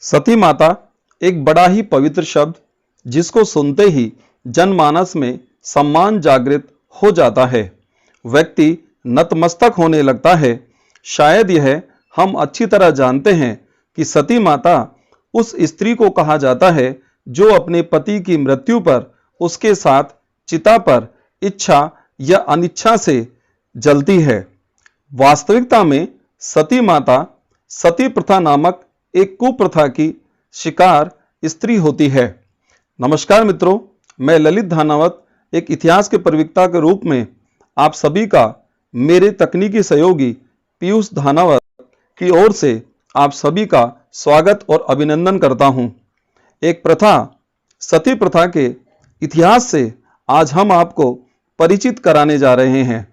सती माता एक बड़ा ही पवित्र शब्द, जिसको सुनते ही जनमानस में सम्मान जागृत हो जाता है। व्यक्ति नतमस्तक होने लगता है। शायद यह हम अच्छी तरह जानते हैं कि सती माता उस स्त्री को कहा जाता है जो अपने पति की मृत्यु पर उसके साथ चिता पर इच्छा या अनिच्छा से जलती है। वास्तविकता में सती माता सती प्रथा नामक एक कुप्रथा की शिकार स्त्री होती है। नमस्कार मित्रों, मैं ललित धानावत एक इतिहास के प्रवक्ता के रूप में आप सभी का मेरे तकनीकी सहयोगी पीयूष धानावत की ओर से आप सभी का स्वागत और अभिनंदन करता हूं। एक प्रथा, सती प्रथा के इतिहास से आज हम आपको परिचित कराने जा रहे हैं।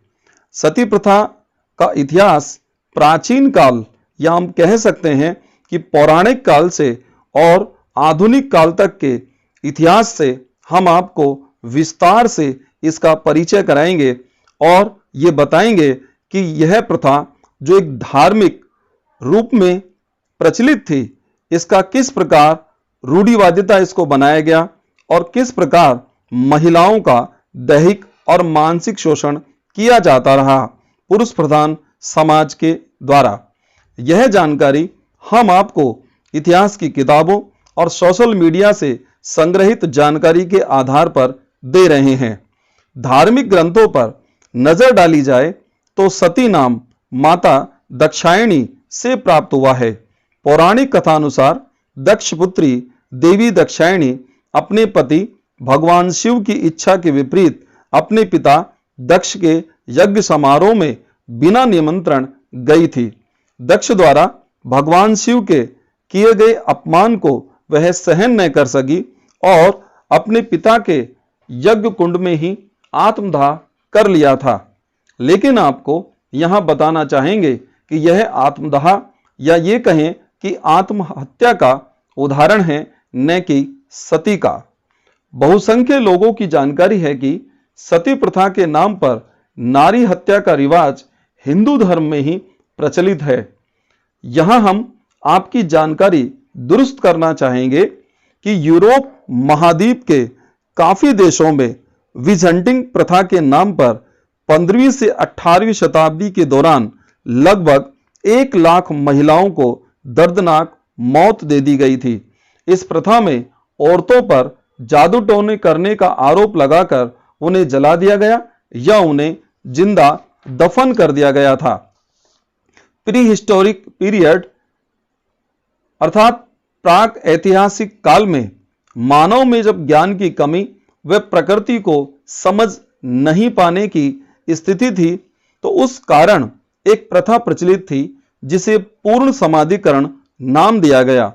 सती प्रथा का इतिहास प्राचीन काल या हम कह सकते हैं कि पौराणिक काल से और आधुनिक काल तक के इतिहास से हम आपको विस्तार से इसका परिचय कराएंगे और ये बताएंगे कि यह प्रथा जो एक धार्मिक रूप में प्रचलित थी, इसका किस प्रकार रूढ़िवादिता इसको बनाया गया और किस प्रकार महिलाओं का दैहिक और मानसिक शोषण किया जाता रहा पुरुष प्रधान समाज के द्वारा। यह जानकारी हम आपको इतिहास की किताबों और सोशल मीडिया से संग्रहित जानकारी के आधार पर दे रहे हैं। धार्मिक ग्रंथों पर नजर डाली जाए तो सती नाम माता दक्षायणी से प्राप्त हुआ है। पौराणिक कथानुसार दक्ष पुत्री देवी दक्षायणी अपने पति भगवान शिव की इच्छा के विपरीत अपने पिता दक्ष के यज्ञ समारोह में बिना निमंत्रण गई थी। दक्ष द्वारा भगवान शिव के किए गए अपमान को वह सहन न कर सकी और अपने पिता के यज्ञ कुंड में ही आत्मदाह कर लिया था। लेकिन आपको यहां बताना चाहेंगे कि यह आत्मदाह या ये कहें कि आत्महत्या का उदाहरण है, न कि सती का। बहुसंख्य लोगों की जानकारी है कि सती प्रथा के नाम पर नारी हत्या का रिवाज हिंदू धर्म में ही प्रचलित है। यहां हम आपकी जानकारी दुरुस्त करना चाहेंगे कि यूरोप महाद्वीप के काफी देशों में विज हंटिंग प्रथा के नाम पर 15वीं से 18वीं शताब्दी के दौरान लगभग 1 लाख महिलाओं को दर्दनाक मौत दे दी गई थी। इस प्रथा में औरतों पर जादू टोने करने का आरोप लगाकर उन्हें जला दिया गया या उन्हें जिंदा दफन कर दिया गया था। प्री हिस्टोरिक पीरियड अर्थात प्राक ऐतिहासिक काल में मानव में जब ज्ञान की कमी व प्रकृति को समझ नहीं पाने की स्थिति थी, तो उस कारण एक प्रथा प्रचलित थी जिसे पूर्ण समाधिकरण नाम दिया गया।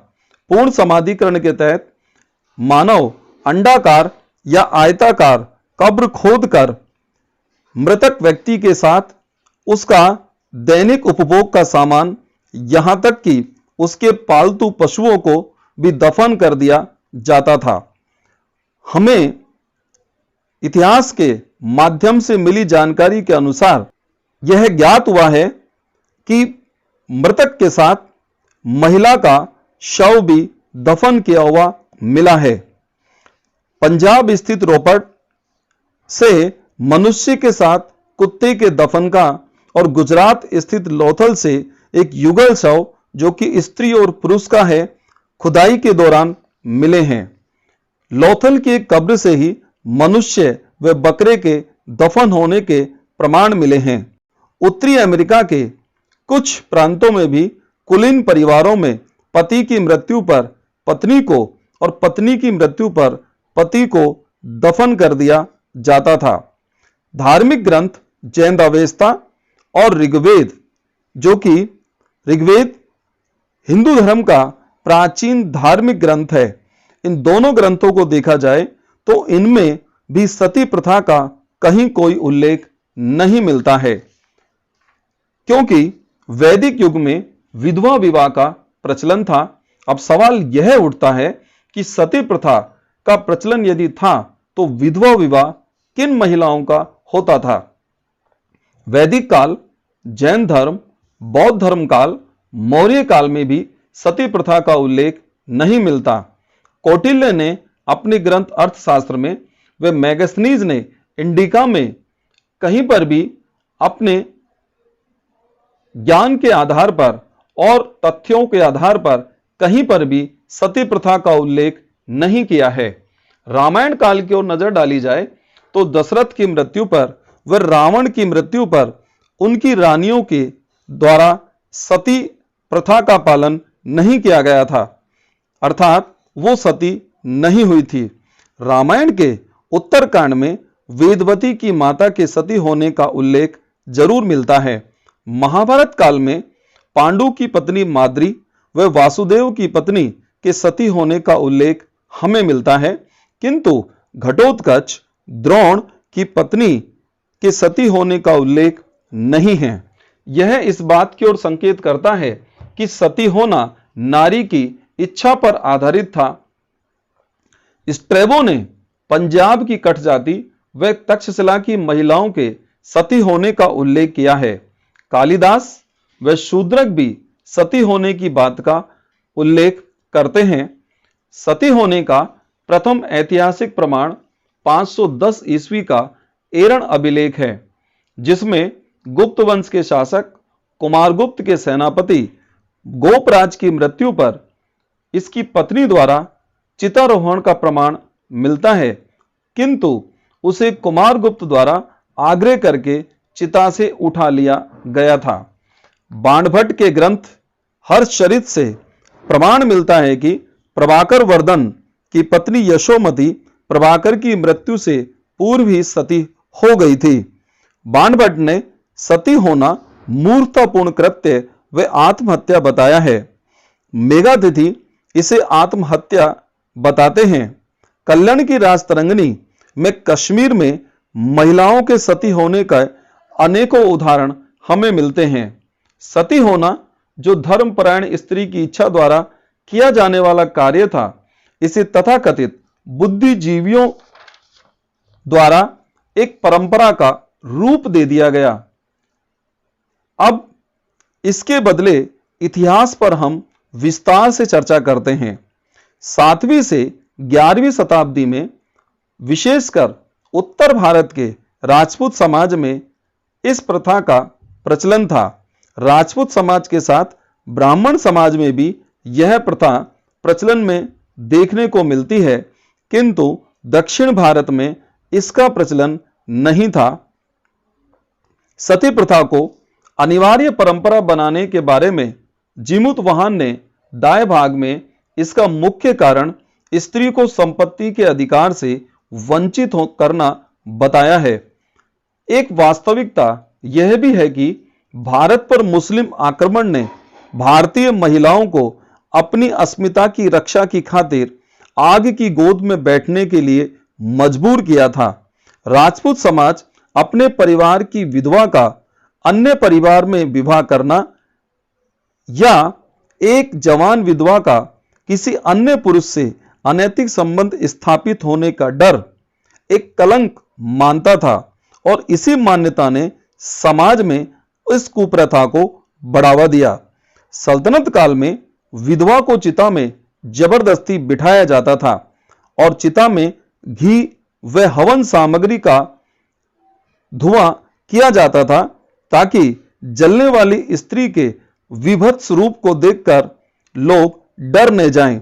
पूर्ण समाधिकरण के तहत मानव अंडाकार या आयताकार कब्र खोदकर मृतक व्यक्ति के साथ उसका दैनिक उपभोग का सामान, यहां तक कि उसके पालतू पशुओं को भी दफन कर दिया जाता था। हमें इतिहास के माध्यम से मिली जानकारी के अनुसार यह ज्ञात हुआ है कि मृतक के साथ महिला का शव भी दफन किया हुआ मिला है। पंजाब स्थित रोपड़ से मनुष्य के साथ कुत्ते के दफन का और गुजरात स्थित लोथल से एक युगल शव जो कि स्त्री और पुरुष का है, खुदाई के दौरान मिले हैं। लोथल की एक कब्र से ही मनुष्य व बकरे के दफन होने के प्रमाण मिले हैं। उत्तरी अमेरिका के कुछ प्रांतों में भी कुलीन परिवारों में पति की मृत्यु पर पत्नी को और पत्नी की मृत्यु पर पति को दफन कर दिया जाता था। धार्मिक ग्रंथ जैन अवेस्ता और ऋग्वेद, जो कि ऋग्वेद हिंदू धर्म का प्राचीन धार्मिक ग्रंथ है, इन दोनों ग्रंथों को देखा जाए तो इनमें भी सती प्रथा का कहीं कोई उल्लेख नहीं मिलता है, क्योंकि वैदिक युग में विधवा विवाह का प्रचलन था। अब सवाल यह उठता है कि सती प्रथा का प्रचलन यदि था तो विधवा विवाह किन महिलाओं का होता था? वैदिक काल, जैन धर्म, बौद्ध धर्म काल, मौर्य काल में भी सती प्रथा का उल्लेख नहीं मिलता। कौटिल्य ने अपने ग्रंथ अर्थशास्त्र में व मैगस्थनीज ने इंडिका में कहीं पर भी अपने ज्ञान के आधार पर और तथ्यों के आधार पर कहीं पर भी सती प्रथा का उल्लेख नहीं किया है। रामायण काल की ओर नजर डाली जाए तो दशरथ की मृत्यु पर व रावण की मृत्यु पर उनकी रानियों के द्वारा सती प्रथा का पालन नहीं किया गया था, अर्थात वो सती नहीं हुई थी। रामायण के उत्तरकांड में वेदवती की माता के सती होने का उल्लेख जरूर मिलता है। महाभारत काल में पांडु की पत्नी माद्री व वासुदेव की पत्नी के सती होने का उल्लेख हमें मिलता है, किंतु घटोत्कच द्रोण की पत्नी के सती होने का उल्लेख नहीं है। यह इस बात की ओर संकेत करता है कि सती होना नारी की इच्छा पर आधारित था। स्ट्रैबो ने पंजाब की कठ जाति व तक्षशिला की महिलाओं के सती होने का उल्लेख किया है। कालिदास व शूद्रक भी सती होने की बात का उल्लेख करते हैं। सती होने का प्रथम ऐतिहासिक प्रमाण 510 ईस्वी का एरण अभिलेख है, जिसमें गुप्त वंश के शासक कुमारगुप्त के सेनापति गोपराज की मृत्यु पर इसकी पत्नी द्वारा चितारोहण का प्रमाण मिलता है, किंतु उसे कुमारगुप्त द्वारा आग्रह करके चिता से उठा लिया गया था। बाणभट्ट के ग्रंथ हर्षचरित से प्रमाण मिलता है कि प्रभाकर वर्धन की पत्नी यशोमती प्रभाकर की मृत्यु से पूर्व ही सती हो गई थी। बाणभट्ट ने सती होना मूर्खतापूर्ण कृत्य व आत्महत्या बताया है। मेघातिथि इसे आत्महत्या बताते हैं। कल्याण की राजतरंगिणी में कश्मीर में महिलाओं के सती होने का अनेकों उदाहरण हमें मिलते हैं। सती होना जो धर्मपरायण स्त्री की इच्छा द्वारा किया जाने वाला कार्य था, इसे तथाकथित बुद्धिजीवियों द्वारा एक परंपरा का रूप दे दिया गया। अब इसके बदले इतिहास पर हम विस्तार से चर्चा करते हैं। 7वीं से 11वीं शताब्दी में विशेषकर उत्तर भारत के राजपूत समाज में इस प्रथा का प्रचलन था। राजपूत समाज के साथ ब्राह्मण समाज में भी यह प्रथा प्रचलन में देखने को मिलती है, किंतु दक्षिण भारत में इसका प्रचलन नहीं था। सती प्रथा को अनिवार्य परंपरा बनाने के बारे में जीमुत वाहन ने दाएं भाग में इसका मुख्य कारण स्त्री को संपत्ति के अधिकार से वंचित करना बताया है। एक वास्तविकता यह भी है कि भारत पर मुस्लिम आक्रमण ने भारतीय महिलाओं को अपनी अस्मिता की रक्षा की खातिर आग की गोद में बैठने के लिए मजबूर किया था। राजपूत समाज अपने परिवार की विधवा का अन्य परिवार में विवाह करना या एक जवान विधवा का किसी अन्य पुरुष से अनैतिक संबंध स्थापित होने का डर एक कलंक मानता था, और इसी मान्यता ने समाज में इस कुप्रथा को बढ़ावा दिया। सल्तनत काल में विधवा को चिता में जबरदस्ती बिठाया जाता था और चिता में घी व हवन सामग्री का धुआं किया जाता था, ताकि जलने वाली स्त्री के विभत्स रूप को देखकर लोग डर न जाएं।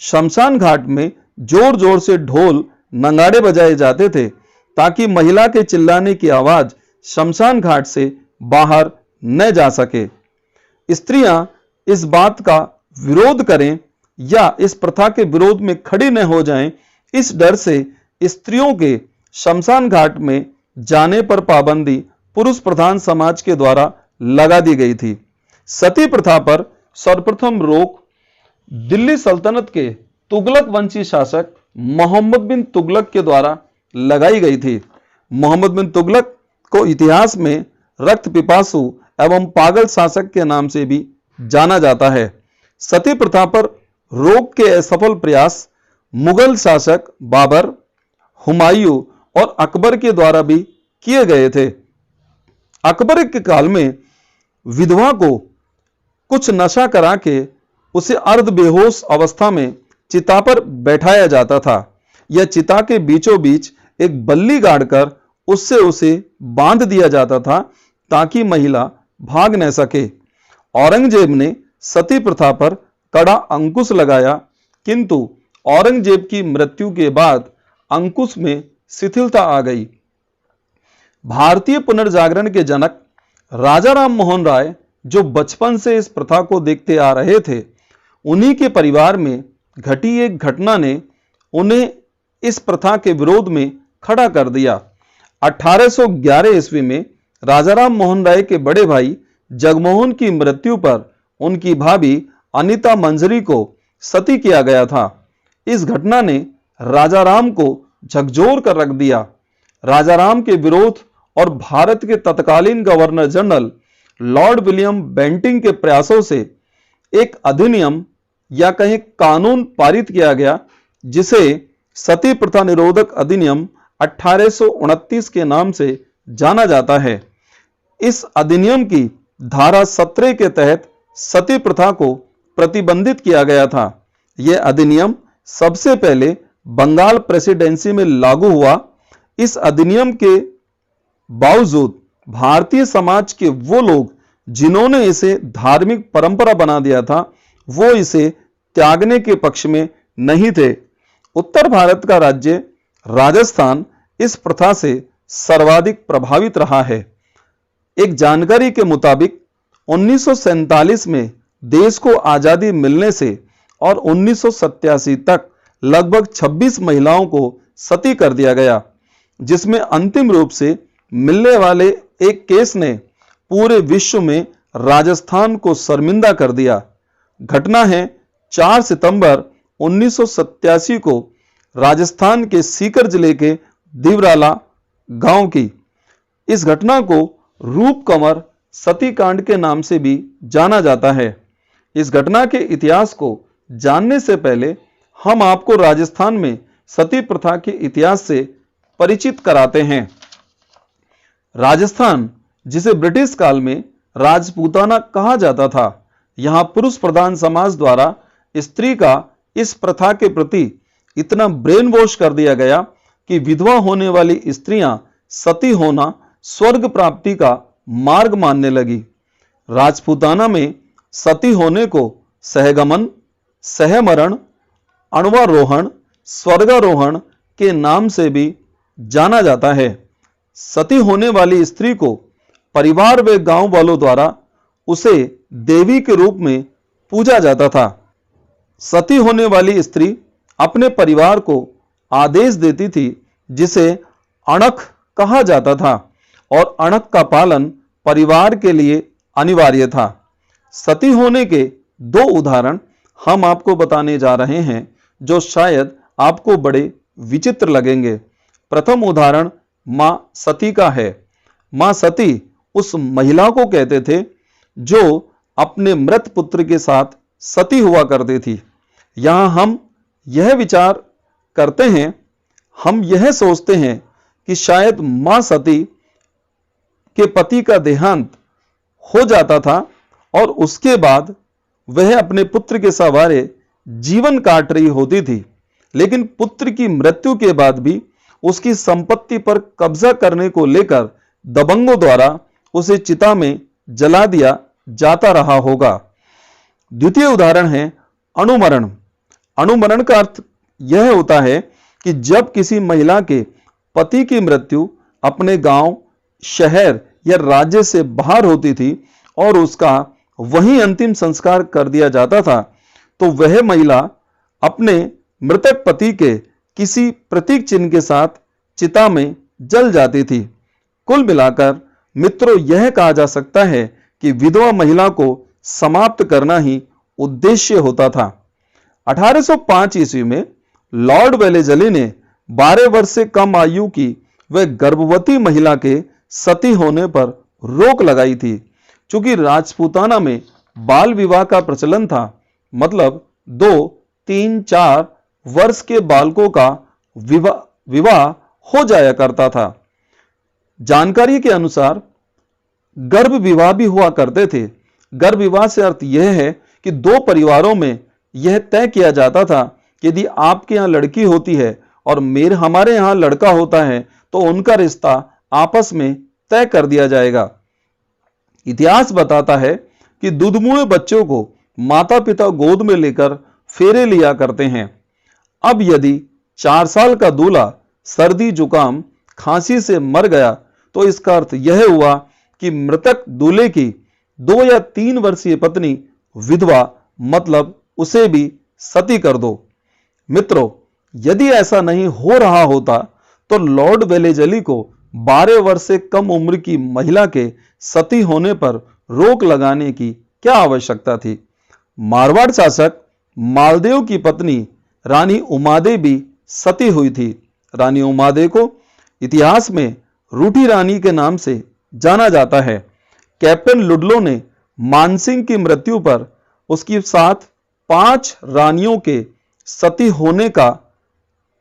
शमशान घाट में जोर जोर से ढोल नगाड़े बजाए जाते थे, ताकि महिला के चिल्लाने की आवाज शमशान घाट से बाहर न जा सके। स्त्रियां इस बात का विरोध करें या इस प्रथा के विरोध में खड़ी न हो जाएं, इस डर से स्त्रियों के शमशान घाट में जाने पर पाबंदी पुरुष प्रधान समाज के द्वारा लगा दी गई थी। सती प्रथा पर सर्वप्रथम रोक दिल्ली सल्तनत के तुगलक वंशी शासक मोहम्मद बिन तुगलक के द्वारा लगाई गई थी। मोहम्मद बिन तुगलक को इतिहास में रक्त पिपासु एवं पागल शासक के नाम से भी जाना जाता है। सती प्रथा पर रोक के असफल प्रयास मुगल शासक बाबर, हुमायूं और अकबर के द्वारा भी किए गए थे। अकबर के काल में विधवा को कुछ नशा करा के उसे अर्ध बेहोश अवस्था में चिता पर बैठाया जाता था या चिता के बीचों बीच एक बल्ली गाड़कर उससे उसे बांध दिया जाता था ताकि महिला भाग न सके। औरंगजेब ने सती प्रथा पर कड़ा अंकुश लगाया, किंतु औरंगजेब की मृत्यु के बाद अंकुश में शिथिलता आ गई। भारतीय पुनर्जागरण के जनक राजा राम मोहन राय, जो बचपन से इस प्रथा को देखते आ रहे थे, उन्हीं के परिवार में घटी एक घटना ने उन्हें इस प्रथा के विरोध में खड़ा कर दिया। 1811 ईस्वी में राजा राम मोहन राय के बड़े भाई जगमोहन की मृत्यु पर उनकी भाभी अनीता मंजरी को सती किया गया था। इस घटना ने राजा राम को झकझोर कर रख दिया। राजा राम के विरोध और भारत के तत्कालीन governor general Lord William Bentinck के प्रयासों से एक अधिनियम या कहीं कानून पारित किया गया, जिसे सती प्रथा निरोधक अधिनियम 1829 के नाम से जाना जाता है। इस अधिनियम की धारा 17 के तहत सती प्रथा को प्रतिबंधित किया गया था। यह अधिनियम सबसे पहले बंगाल प्रेसिडेंसी में लागू हुआ। इस अधिनियम के बावजूद भारतीय समाज के वो लोग जिन्होंने इसे धार्मिक परंपरा बना दिया था, वो इसे त्यागने के पक्ष में नहीं थे। उत्तर भारत का राज्य राजस्थान इस प्रथा से सर्वाधिक प्रभावित रहा है। एक जानकारी के मुताबिक 1947 में देश को आजादी मिलने से और 1987 तक लगभग 26 महिलाओं को सती कर दिया गया, जिसमें अंतिम रूप से मिलने वाले एक केस ने पूरे विश्व में राजस्थान को शर्मिंदा कर दिया। घटना है 4 सितंबर 1987 को राजस्थान के सीकर जिले के दिवराला गांव की। इस घटना को रूपकमर सती कांड के नाम से भी जाना जाता है। इस घटना के इतिहास को जानने से पहले हम आपको राजस्थान में सती प्रथा के इतिहास से परिचित कराते हैं। राजस्थान, जिसे ब्रिटिश काल में राजपूताना कहा जाता था, यहां पुरुष प्रधान समाज द्वारा स्त्री का इस प्रथा के प्रति इतना ब्रेन वॉश कर दिया गया कि विधवा होने वाली स्त्रियां सती होना स्वर्ग प्राप्ति का मार्ग मानने लगी। राजपूताना में सती होने को सहगमन, सहमरण, अण्वारोहण, स्वर्गारोहण के नाम से भी जाना जाता है। सती होने वाली स्त्री को परिवार व गांव वालों द्वारा उसे देवी के रूप में पूजा जाता था। सती होने वाली स्त्री अपने परिवार को आदेश देती थी, जिसे अणख कहा जाता था, और अणख का पालन परिवार के लिए अनिवार्य था। सती होने के 2 उदाहरण हम आपको बताने जा रहे हैं, जो शायद आपको बड़े विचित्र लगेंगे। प्रथम उदाहरण मां सती का है। मां सती उस महिला को कहते थे जो अपने मृत पुत्र के साथ सती हुआ करती थी। यहां हम यह विचार करते हैं, हम यह सोचते हैं कि शायद मां सती के पति का देहांत हो जाता था और उसके बाद वह अपने पुत्र के सहारे जीवन काट रही होती थी, लेकिन पुत्र की मृत्यु के बाद भी उसकी संपत्ति पर कब्जा करने को लेकर दबंगों द्वारा उसे चिता में जला दिया जाता रहा होगा। द्वितीय उदाहरण है अनुमरण। अनुमरण का अर्थ यह होता है कि जब किसी महिला के पति की मृत्यु अपने गांव, शहर या राज्य से बाहर होती थी और उसका वहीं अंतिम संस्कार कर दिया जाता था, तो वह महिला अपने मृतक पति के किसी प्रतीक चिन्ह के साथ चिता में जल जाती थी। कुल मिलाकर मित्रों, यह कहा जा सकता है कि विधवा महिला को समाप्त करना ही उद्देश्य होता था। 1805 ईस्वी में लॉर्ड वेलेजली ने 12 वर्ष से कम आयु की व गर्भवती महिला के सती होने पर रोक लगाई थी। चूंकि राजपूताना में बाल विवाह का प्रचलन था, मतलब 2, 3, 4 वर्ष के बालकों का विवाह हो जाया करता था। जानकारी के अनुसार गर्भ विवाह भी हुआ करते थे। गर्भ विवाह से अर्थ यह है कि दो परिवारों में यह तय किया जाता था कि यदि आपके यहाँ लड़की होती है और हमारे यहाँ लड़का होता है तो उनका रिश्ता आपस में तय कर दिया जाएगा। इतिहास बताता है कि दुधमुए बच्चों को माता पिता गोद में लेकर फेरे लिया करते हैं। अब यदि 4 साल का दूल्हा सर्दी जुकाम खांसी से मर गया तो इसका अर्थ यह हुआ कि मृतक दूल्हे की 2 या 3 वर्षीय पत्नी विधवा, मतलब उसे भी सती कर दो। मित्रों, यदि ऐसा नहीं हो रहा होता तो लॉर्ड वेलेजली को 12 वर्ष से कम उम्र की महिला के सती होने पर रोक लगाने की क्या आवश्यकता थी। मारवाड़ शासक मालदेव की पत्नी रानी उमादे भी सती हुई थी। रानी उमादे को इतिहास में रूठी रानी के नाम से जाना जाता है। कैप्टन लुडलो ने मानसिंह की मृत्यु पर उसके साथ 5 रानियों के सती होने का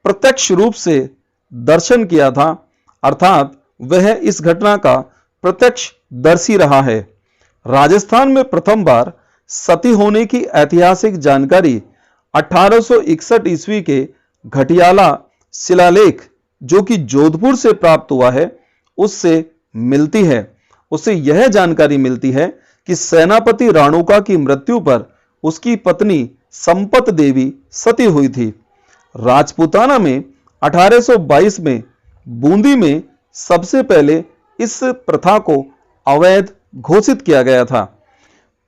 प्रत्यक्ष रूप से दर्शन किया था, अर्थात वह इस घटना का प्रत्यक्ष दर्शी रहा है। राजस्थान में प्रथम बार सती होने की ऐतिहासिक जानकारी 1861 ईस्वी के घटियाला शिलालेख, जो कि जोधपुर से प्राप्त हुआ है, उससे मिलती है। उससे यह जानकारी मिलती है कि सेनापति राणुका की मृत्यु पर उसकी पत्नी संपत देवी सती हुई थी। राजपूताना में 1822 में बूंदी में सबसे पहले इस प्रथा को अवैध घोषित किया गया था,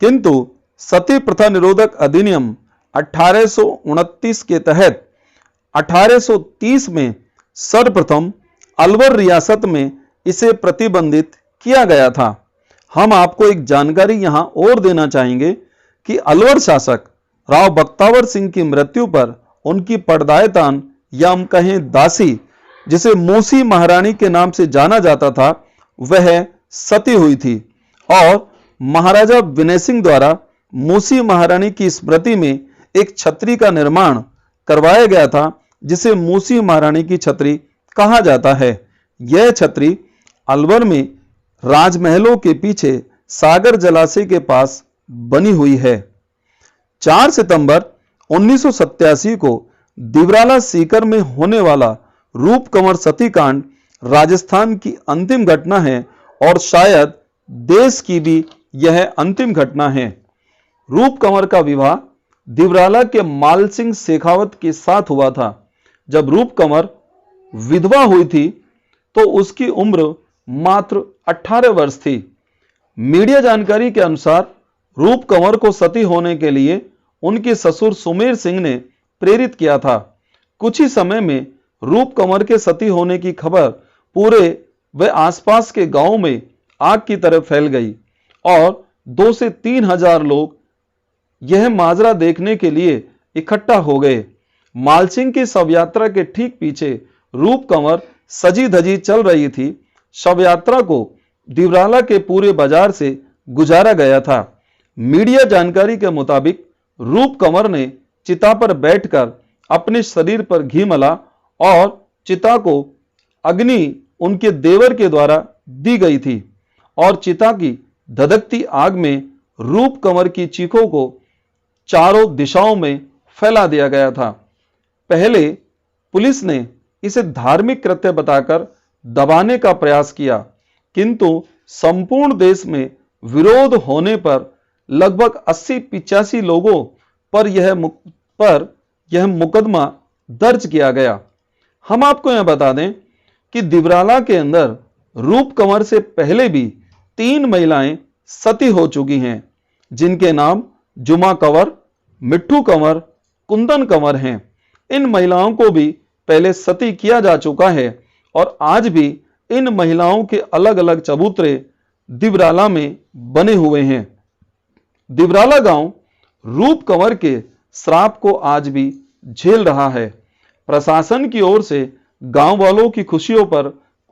किंतु सती प्रथा निरोधक अधिनियम 1829 के तहत 1830 में सर्वप्रथम अलवर रियासत में इसे प्रतिबंधित किया गया था। हम आपको एक जानकारी यहां और देना चाहेंगे कि अलवर शासक राव बख्तावर सिंह की मृत्यु पर उनकी पड़दायतान या हम कहें दासी, जिसे मूसी महारानी के नाम से जाना जाता था, वह सती हुई थी और महाराजा विनय सिंह द्वारा मूसी महारानी की स्मृति में एक छतरी का निर्माण करवाया गया था, जिसे मूसी महारानी की छतरी कहा जाता है। यह छतरी अलवर में राजमहलों के पीछे सागर जलाशय के पास बनी हुई है। 4 सितंबर 1987 को दिवराला सीकर में होने वाला रूप कंवर सतीकांड राजस्थान की अंतिम घटना है और शायद देश की भी यह अंतिम घटना है। रूप कंवर का विवाह दिवराला के माल सिंह शेखावत के साथ हुआ था। जब रूप कंवर विधवा हुई थी तो उसकी उम्र मात्र 18 वर्ष थी। मीडिया जानकारी के अनुसार रूप कंवर को सती होने के लिए उनके ससुर सुमेर सिंह ने प्रेरित किया था। कुछ ही समय में रूप कंवर के सती होने की खबर पूरे व आसपास के गांवों में आग की तरह फैल गई और 2 से 3 हजार लोग यह माजरा देखने के लिए इकट्ठा हो गए। मालसिंह की शव यात्रा के ठीक पीछे रूप कंवर सजी धजी चल रही थी। शव यात्रा को दिवराला के पूरे बाजार से गुजारा गया था। मीडिया जानकारी के मुताबिक रूप कंवर ने चिता पर बैठकर अपने शरीर पर घी मला और चिता को अग्नि उनके देवर के द्वारा दी गई थी और चिता की धधकती आग में रूप कंवर की चीखों को चारों दिशाओं में फैला दिया गया था। पहले पुलिस ने इसे धार्मिक कृत्य बताकर दबाने का प्रयास किया, किंतु संपूर्ण देश में विरोध होने पर लगभग 80-85 लोगों पर यह मुकदमा दर्ज किया गया। हम आपको यह बता दें कि दिवराला के अंदर रूप कंवर से पहले भी 3 महिलाएं सती हो चुकी हैं, जिनके नाम जुमा कंवर, मिट्ठू कंवर, कुंदन कंवर हैं। इन महिलाओं को भी पहले सती किया जा चुका है और आज भी इन महिलाओं के अलग अलग चबूतरे दिवराला में बने हुए हैं। दिवराला गांव रूप कंवर के श्राप को आज भी झेल रहा है। प्रशासन की ओर से गांव वालों की खुशियों पर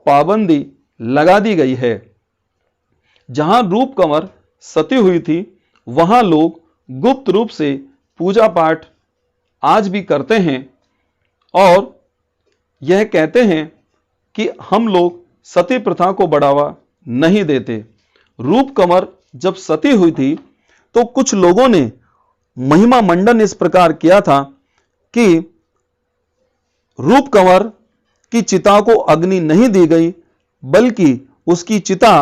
पाबंदी लगा दी गई है। जहां रूप कंवर सती हुई थी वहां लोग गुप्त रूप से पूजा पाठ आज भी करते हैं और यह कहते हैं कि हम लोग सती प्रथा को बढ़ावा नहीं देते। रूप कंवर जब सती हुई थी तो कुछ लोगों ने महिमा मंडन इस प्रकार किया था कि रूप कंवर की चिता को अग्नि नहीं दी गई, बल्कि उसकी चिता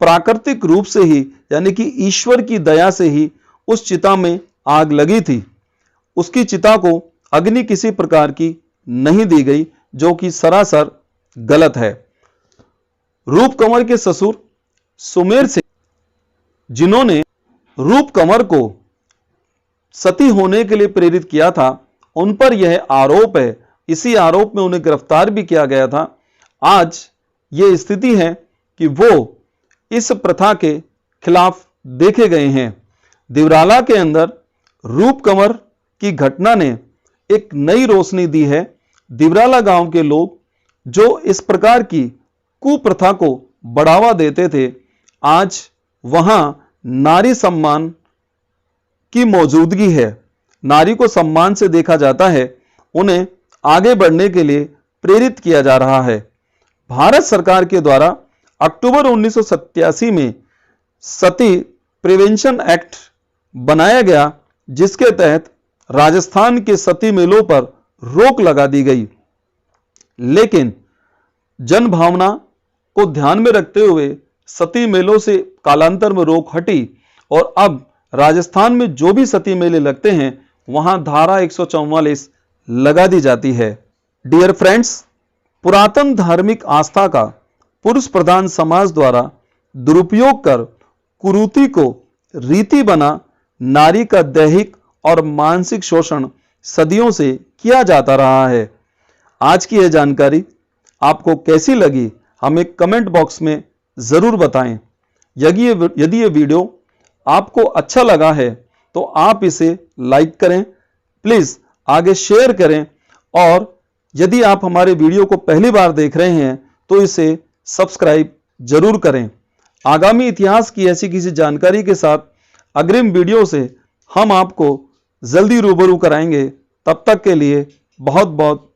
प्राकृतिक रूप से ही, यानी कि ईश्वर की दया से ही उस चिता में आग लगी थी। उसकी चिता को अग्नि किसी प्रकार की नहीं दी गई, जो कि सरासर गलत है। रूप कंवर के ससुर सुमेर सिंह, जिन्होंने रूप कंवर को सती होने के लिए प्रेरित किया था, उन पर यह आरोप है। इसी आरोप में उन्हें गिरफ्तार भी किया गया था। आज यह स्थिति है कि वो इस प्रथा के खिलाफ देखे गए हैं। दिवराला के अंदर रूप कंवर की घटना ने एक नई रोशनी दी है। दिवराला गांव के लोग जो इस प्रकार की कुप्रथा को बढ़ावा देते थे, आज वहां नारी सम्मान की मौजूदगी है। नारी को सम्मान से देखा जाता है, उन्हें आगे बढ़ने के लिए प्रेरित किया जा रहा है। भारत सरकार के द्वारा अक्टूबर 1987 में सती प्रिवेंशन एक्ट बनाया गया, जिसके तहत राजस्थान के सती मेलों पर रोक लगा दी गई। लेकिन जन भावना को ध्यान में रखते हुए सती मेलों से कालांतर में रोक हटी और अब राजस्थान में जो भी सती मेले लगते हैं वहां धारा 144 लगा दी जाती है। डियर फ्रेंड्स, पुरातन धार्मिक आस्था का पुरुष प्रधान समाज द्वारा दुरुपयोग कर कुरीति को रीति बना नारी का दैहिक और मानसिक शोषण सदियों से किया जाता रहा है। आज की यह जानकारी आपको कैसी लगी, हमें कमेंट बॉक्स में जरूर बताएं। यदि ये वीडियो आपको अच्छा लगा है तो आप इसे लाइक करें, प्लीज आगे शेयर करें, और यदि आप हमारे वीडियो को पहली बार देख रहे हैं तो इसे सब्सक्राइब जरूर करें। आगामी इतिहास की ऐसी किसी जानकारी के साथ अग्रिम वीडियो से हम आपको जल्दी रूबरू कराएंगे। तब तक के लिए बहुत बहुत